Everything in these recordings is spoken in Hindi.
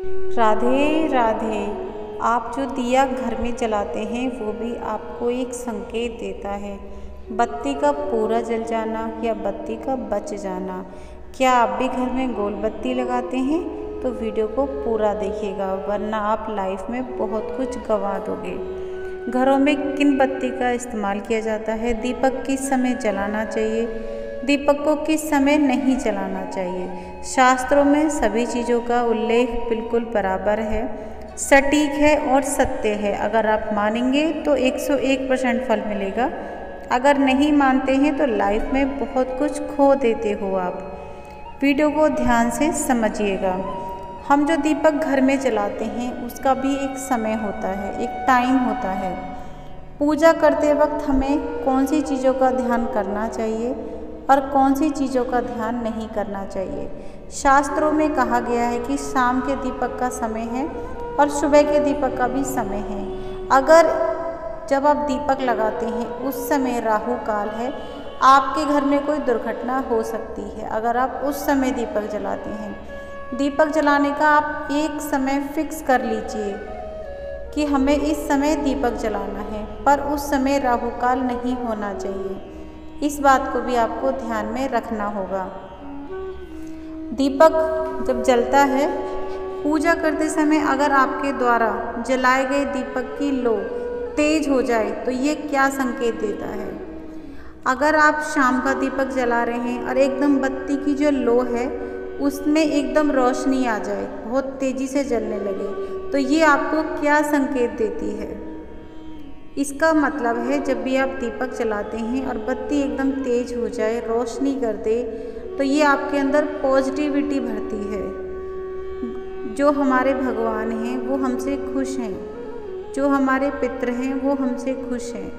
राधे राधे। आप जो दिया घर में जलाते हैं वो भी आपको एक संकेत देता है। बत्ती का पूरा जल जाना या बत्ती का बच जाना। क्या आप भी घर में गोल बत्ती लगाते हैं? तो वीडियो को पूरा देखिएगा, वरना आप लाइफ में बहुत कुछ गंवा दोगे। घरों में किन बत्ती का इस्तेमाल किया जाता है? दीपक किस समय जलाना चाहिए? दीपक को किस समय नहीं जलाना चाहिए? शास्त्रों में सभी चीज़ों का उल्लेख बिल्कुल बराबर है, सटीक है और सत्य है। अगर आप मानेंगे तो 101% फल मिलेगा। अगर नहीं मानते हैं तो लाइफ में बहुत कुछ खो देते हो आप। वीडियो को ध्यान से समझिएगा। हम जो दीपक घर में जलाते हैं उसका भी एक समय होता है, एक टाइम होता है। पूजा करते वक्त हमें कौन सी चीज़ों का ध्यान करना चाहिए और कौन सी चीज़ों का ध्यान नहीं करना चाहिए। शास्त्रों में कहा गया है कि शाम के दीपक का समय है और सुबह के दीपक का भी समय है। अगर जब आप दीपक लगाते हैं उस समय राहु काल है, आपके घर में कोई दुर्घटना हो सकती है। अगर आप उस समय दीपक जलाते हैं, दीपक जलाने का आप एक समय फिक्स कर लीजिए कि हमें इस समय दीपक जलाना है, पर उस समय राहु काल नहीं होना चाहिए। इस बात को भी आपको ध्यान में रखना होगा। दीपक जब जलता है पूजा करते समय, अगर आपके द्वारा जलाए गए दीपक की लो तेज हो जाए तो ये क्या संकेत देता है? अगर आप शाम का दीपक जला रहे हैं और एकदम बत्ती की जो लो है उसमें एकदम रोशनी आ जाए, बहुत तेज़ी से जलने लगे, तो ये आपको क्या संकेत देती है? इसका मतलब है जब भी आप दीपक जलाते हैं और बत्ती एकदम तेज हो जाए, रोशनी कर दे, तो ये आपके अंदर पॉजिटिविटी भरती है। जो हमारे भगवान हैं वो हमसे खुश हैं, जो हमारे पितृ हैं वो हमसे खुश हैं।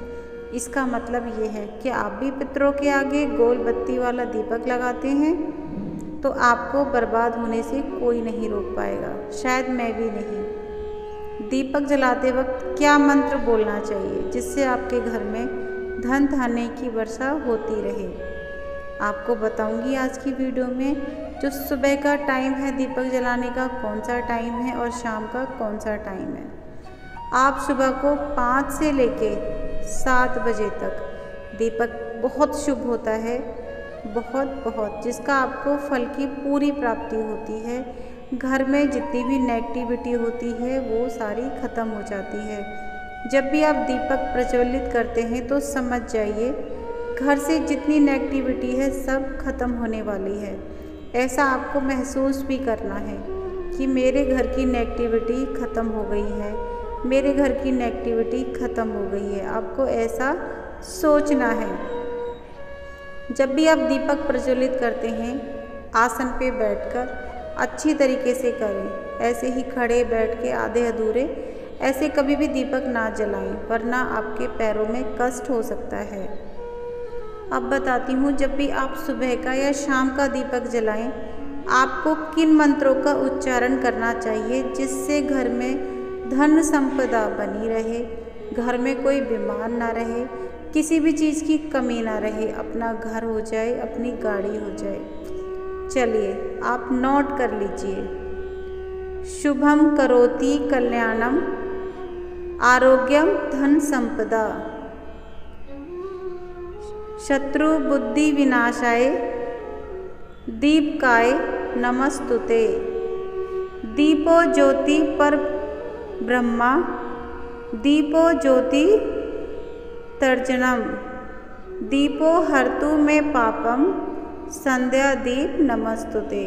इसका मतलब ये है कि आप भी पितरों के आगे गोल बत्ती वाला दीपक लगाते हैं तो आपको बर्बाद होने से कोई नहीं रोक पाएगा, शायद मैं भी नहीं। दीपक जलाते वक्त क्या मंत्र बोलना चाहिए जिससे आपके घर में धन धान्य की वर्षा होती रहे, आपको बताऊंगी आज की वीडियो में। जो सुबह का टाइम है दीपक जलाने का कौन सा टाइम है और शाम का कौन सा टाइम है। आप सुबह को 5 से लेके 7 बजे तक दीपक बहुत शुभ होता है, बहुत जिसका आपको फल की पूरी प्राप्ति होती है। घर में जितनी भी नेगेटिविटी होती है वो सारी ख़त्म हो जाती है। जब भी आप दीपक प्रज्वलित करते हैं तो समझ जाइए घर से जितनी नेगेटिविटी है सब खत्म होने वाली है। ऐसा आपको महसूस भी करना है कि मेरे घर की नेगेटिविटी ख़त्म हो गई है, मेरे घर की नेगेटिविटी ख़त्म हो गई है। आपको ऐसा सोचना है। जब भी आप दीपक प्रज्वलित करते हैं आसन पे बैठकर अच्छी तरीके से करें, ऐसे ही खड़े बैठ के आधे अधूरे ऐसे कभी भी दीपक ना जलाएं, वरना आपके पैरों में कष्ट हो सकता है। अब बताती हूँ, जब भी आप सुबह का या शाम का दीपक जलाएं, आपको किन मंत्रों का उच्चारण करना चाहिए जिससे घर में धन संपदा बनी रहे, घर में कोई बीमार ना रहे, किसी भी चीज़ की कमी ना रहे, अपना घर हो जाए, अपनी गाड़ी हो जाए। चलिए आप नोट कर लीजिए। शुभम करोति कल्याणम आरोग्यम धन संपदा शत्रु बुद्धि विनाशाय दीपकाय नमस्तुते। दीपो ज्योति पर ब्रह्मा दीपो ज्योति तर्जनम दीपो हर्तु में पापम संध्या दीप नमस्तुते।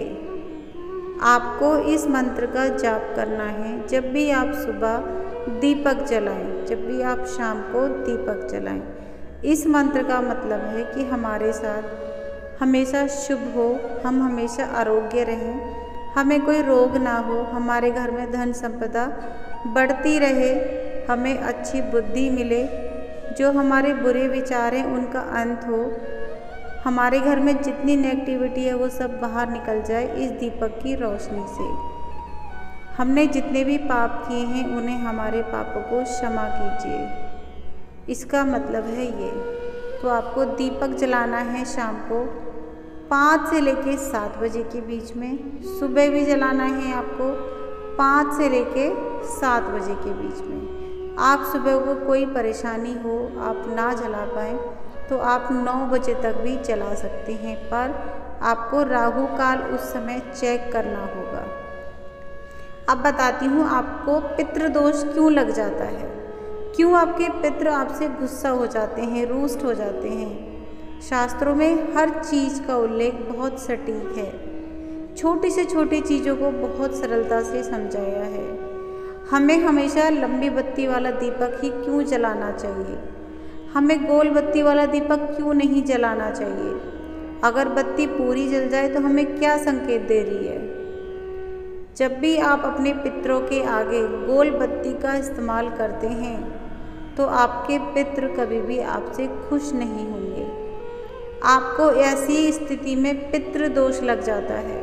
आपको इस मंत्र का जाप करना है जब भी आप सुबह दीपक जलाएं, जब भी आप शाम को दीपक जलाएं। इस मंत्र का मतलब है कि हमारे साथ हमेशा शुभ हो, हम हमेशा आरोग्य रहें, हमें कोई रोग ना हो, हमारे घर में धन संपदा बढ़ती रहे, हमें अच्छी बुद्धि मिले, जो हमारे बुरे विचार हैं उनका अंत हो, हमारे घर में जितनी नेगेटिविटी है वो सब बाहर निकल जाए इस दीपक की रोशनी से। हमने जितने भी पाप किए हैं उन्हें हमारे पापों को क्षमा कीजिए, इसका मतलब है ये। तो आपको दीपक जलाना है शाम को 5 से लेके 7 बजे के बीच में, सुबह भी जलाना है आपको 5 से लेके 7 बजे के बीच में। आप सुबह को कोई परेशानी हो, आप ना जला पाएँ तो आप 9 बजे तक भी जला सकते हैं, पर आपको राहु काल उस समय चेक करना होगा। अब बताती हूँ आपको पितृदोष क्यों लग जाता है, क्यों आपके पितृ आपसे गुस्सा हो जाते हैं, रूष्ट हो जाते हैं। शास्त्रों में हर चीज़ का उल्लेख बहुत सटीक है, छोटी से छोटी चीज़ों को बहुत सरलता से समझाया है। हमें हमेशा लंबी बत्ती वाला दीपक ही क्यों जलाना चाहिए, हमें गोल बत्ती वाला दीपक क्यों नहीं जलाना चाहिए। अगर बत्ती पूरी जल जाए तो हमें क्या संकेत दे रही है। जब भी आप अपने पितरों के आगे गोल बत्ती का इस्तेमाल करते हैं तो आपके पितृ कभी भी आपसे खुश नहीं होंगे। आपको ऐसी स्थिति में पितृदोष लग जाता है।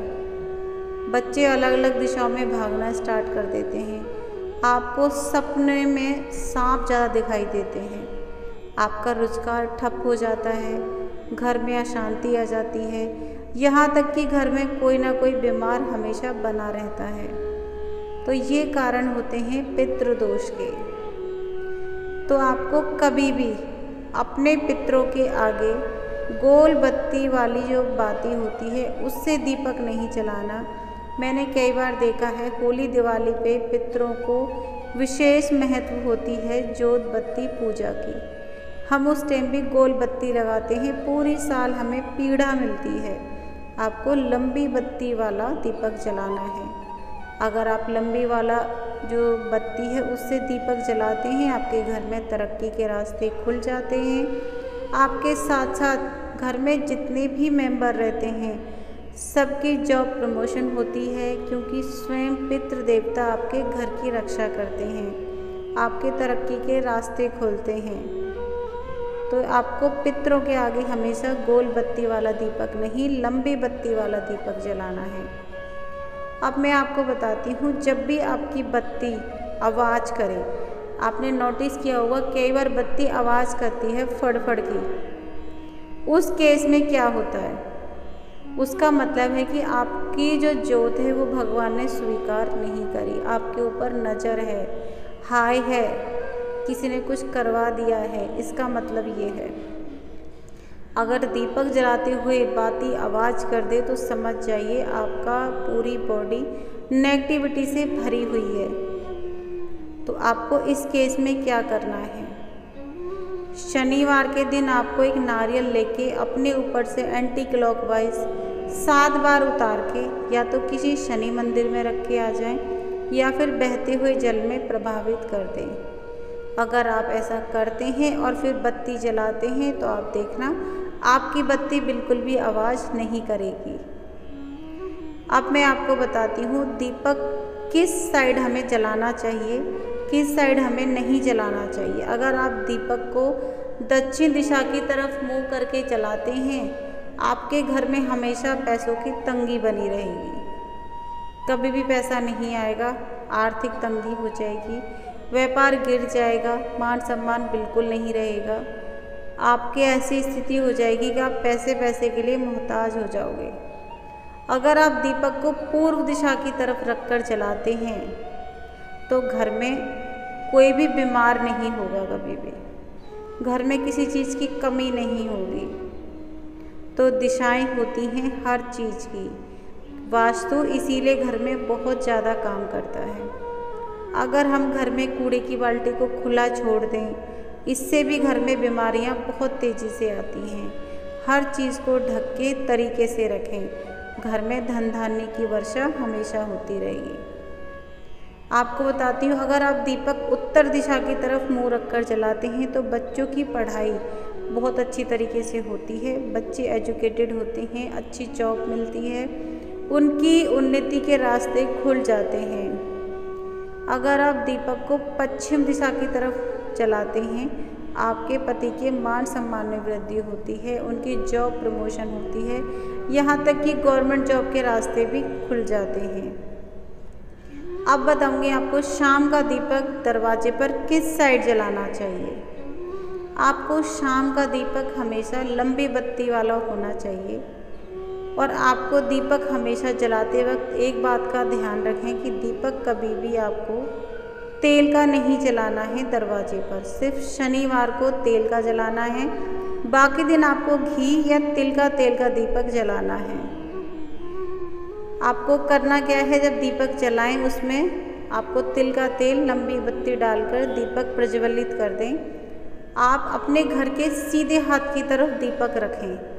बच्चे अलग अलग दिशाओं में भागना स्टार्ट कर देते हैं, आपको सपने में सांप ज़्यादा दिखाई देते हैं, आपका रोजगार ठप हो जाता है, घर में अशांति आ जाती है, यहाँ तक कि घर में कोई ना कोई बीमार हमेशा बना रहता है। तो ये कारण होते हैं पितृदोष के। तो आपको कभी भी अपने पितरों के आगे गोल बत्ती वाली जो बाती होती है उससे दीपक नहीं जलाना। मैंने कई बार देखा है, होली दिवाली पे पितरों को विशेष महत्व होती है जोत बत्ती पूजा की। हम उस टाइम भी गोल बत्ती लगाते हैं, पूरी साल हमें पीड़ा मिलती है। आपको लंबी बत्ती वाला दीपक जलाना है। अगर आप लंबी वाला जो बत्ती है उससे दीपक जलाते हैं, आपके घर में तरक्की के रास्ते खुल जाते हैं। आपके साथ साथ घर में जितने भी मेंबर रहते हैं सबकी जॉब प्रमोशन होती है, क्योंकि स्वयं पितृ देवता आपके घर की रक्षा करते हैं, आपके तरक्की के रास्ते खोलते हैं। तो आपको पितरों के आगे हमेशा गोल बत्ती वाला दीपक नहीं, लंबी बत्ती वाला दीपक जलाना है। अब मैं आपको बताती हूँ, जब भी आपकी बत्ती आवाज़ करे, आपने नोटिस किया होगा कई बार बत्ती आवाज़ करती है फड़फड़ की, उस केस में क्या होता है, उसका मतलब है कि आपकी जो जोत है वो भगवान ने स्वीकार नहीं करी, आपके ऊपर नज़र है, हाय है, किसी ने कुछ करवा दिया है। इसका मतलब ये है, अगर दीपक जलाते हुए बाती आवाज़ कर दे तो समझ जाइए आपका पूरी बॉडी नेगेटिविटी से भरी हुई है। तो आपको इस केस में क्या करना है, शनिवार के दिन आपको एक नारियल लेके अपने ऊपर से एंटी क्लॉकवाइज 7 बार उतार के या तो किसी शनि मंदिर में रख के आ जाएं या फिर बहते हुए जल में प्रभावित कर दें। अगर आप ऐसा करते हैं और फिर बत्ती जलाते हैं तो आप देखना आपकी बत्ती बिल्कुल भी आवाज़ नहीं करेगी। अब मैं आपको बताती हूँ दीपक किस साइड हमें जलाना चाहिए, किस साइड हमें नहीं जलाना चाहिए। अगर आप दीपक को दक्षिण दिशा की तरफ मुँह करके जलाते हैं, आपके घर में हमेशा पैसों की तंगी बनी रहेगी, कभी भी पैसा नहीं आएगा, आर्थिक तंगी हो जाएगी, व्यापार गिर जाएगा, मान सम्मान बिल्कुल नहीं रहेगा। आपकी ऐसी स्थिति हो जाएगी कि आप पैसे के लिए मोहताज हो जाओगे। अगर आप दीपक को पूर्व दिशा की तरफ रखकर जलाते हैं तो घर में कोई भी बीमार नहीं होगा, कभी भी घर में किसी चीज़ की कमी नहीं होगी। तो दिशाएं होती हैं हर चीज़ की, वास्तु इसीलिए घर में बहुत ज़्यादा काम करता है। अगर हम घर में कूड़े की बाल्टी को खुला छोड़ दें, इससे भी घर में बीमारियां बहुत तेज़ी से आती हैं। हर चीज़ को ढक के तरीके से रखें, घर में धन धान्य की वर्षा हमेशा होती रहेगी। आपको बताती हूँ, अगर आप दीपक उत्तर दिशा की तरफ मुँह रखकर जलाते हैं तो बच्चों की पढ़ाई बहुत अच्छी तरीके से होती है, बच्चे एजुकेटेड होते हैं, अच्छी जॉब मिलती है, उनकी उन्नति के रास्ते खुल जाते हैं। अगर आप दीपक को पश्चिम दिशा की तरफ जलाते हैं, आपके पति के मान सम्मान में वृद्धि होती है, उनकी जॉब प्रमोशन होती है, यहाँ तक कि गवर्नमेंट जॉब के रास्ते भी खुल जाते हैं। अब बताऊंगी आपको शाम का दीपक दरवाजे पर किस साइड जलाना चाहिए। आपको शाम का दीपक हमेशा लंबी बत्ती वाला होना चाहिए। और आपको दीपक हमेशा जलाते वक्त एक बात का ध्यान रखें कि दीपक कभी भी आपको तेल का नहीं जलाना है दरवाजे पर, सिर्फ शनिवार को तेल का जलाना है, बाकी दिन आपको घी या तिल का तेल का दीपक जलाना है। आपको करना क्या है, जब दीपक जलाएं उसमें आपको तिल का तेल लंबी बत्ती डालकर दीपक प्रज्वलित कर दें। आप अपने घर के सीधे हाथ की तरफ दीपक रखें।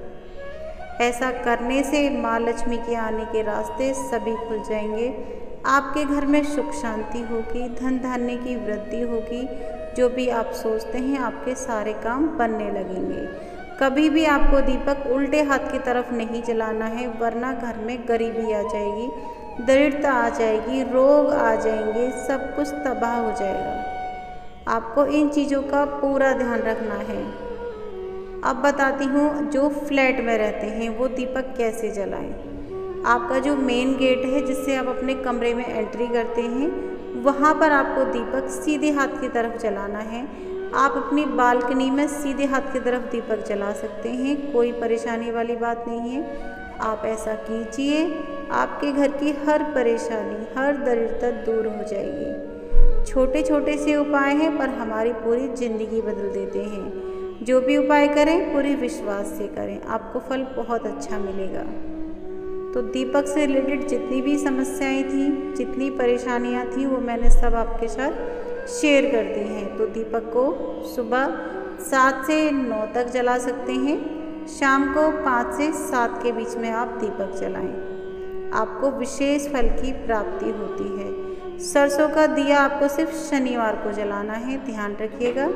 ऐसा करने से माँ लक्ष्मी के आने के रास्ते सभी खुल जाएंगे। आपके घर में सुख शांति होगी, धन धान्य की वृद्धि होगी, जो भी आप सोचते हैं आपके सारे काम बनने लगेंगे। कभी भी आपको दीपक उल्टे हाथ की तरफ नहीं जलाना है, वरना घर में गरीबी आ जाएगी, दरिद्रता आ जाएगी, रोग आ जाएंगे, सब कुछ तबाह हो जाएगा। आपको इन चीज़ों का पूरा ध्यान रखना है। अब बताती हूँ जो फ्लैट में रहते हैं वो दीपक कैसे जलाएं। आपका जो मेन गेट है जिससे आप अपने कमरे में एंट्री करते हैं, वहाँ पर आपको दीपक सीधे हाथ की तरफ जलाना है। आप अपनी बालकनी में सीधे हाथ की तरफ दीपक जला सकते हैं, कोई परेशानी वाली बात नहीं है। आप ऐसा कीजिए, आपके घर की हर परेशानी, हर दरिद्रता दूर हो जाएगी। छोटे छोटे से उपाय हैं पर हमारी पूरी ज़िंदगी बदल देते हैं। जो भी उपाय करें पूरे विश्वास से करें, आपको फल बहुत अच्छा मिलेगा। तो दीपक से रिलेटेड जितनी भी समस्याएं थी, जितनी परेशानियां थी, वो मैंने सब आपके साथ शेयर कर दी हैं। तो दीपक को सुबह 7 से 9 तक जला सकते हैं, शाम को 5 से 7 के बीच में आप दीपक जलाएं। आपको विशेष फल की प्राप्ति होती है। सरसों का दिया आपको सिर्फ शनिवार को जलाना है, ध्यान रखिएगा।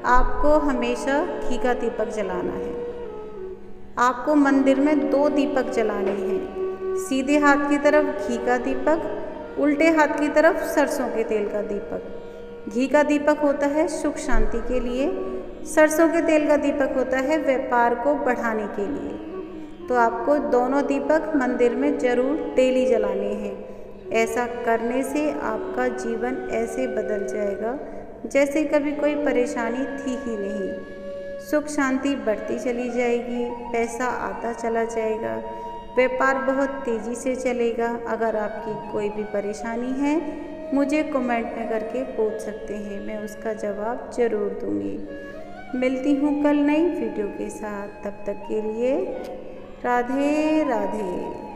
आपको हमेशा घी का दीपक जलाना है। आपको मंदिर में 2 दीपक जलाने हैं, सीधे हाथ की तरफ घी का दीपक, उल्टे हाथ की तरफ सरसों के तेल का दीपक। घी का दीपक होता है सुख शांति के लिए, सरसों के तेल का दीपक होता है व्यापार को बढ़ाने के लिए। तो आपको दोनों दीपक मंदिर में जरूर डेली जलाने हैं। ऐसा करने से आपका जीवन ऐसे बदल जाएगा जैसे कभी कोई परेशानी थी ही नहीं। सुख शांति बढ़ती चली जाएगी, पैसा आता चला जाएगा, व्यापार बहुत तेज़ी से चलेगा। अगर आपकी कोई भी परेशानी है मुझे कमेंट में करके पूछ सकते हैं, मैं उसका जवाब ज़रूर दूँगी। मिलती हूँ कल नई वीडियो के साथ, तब तक के लिए राधे राधे।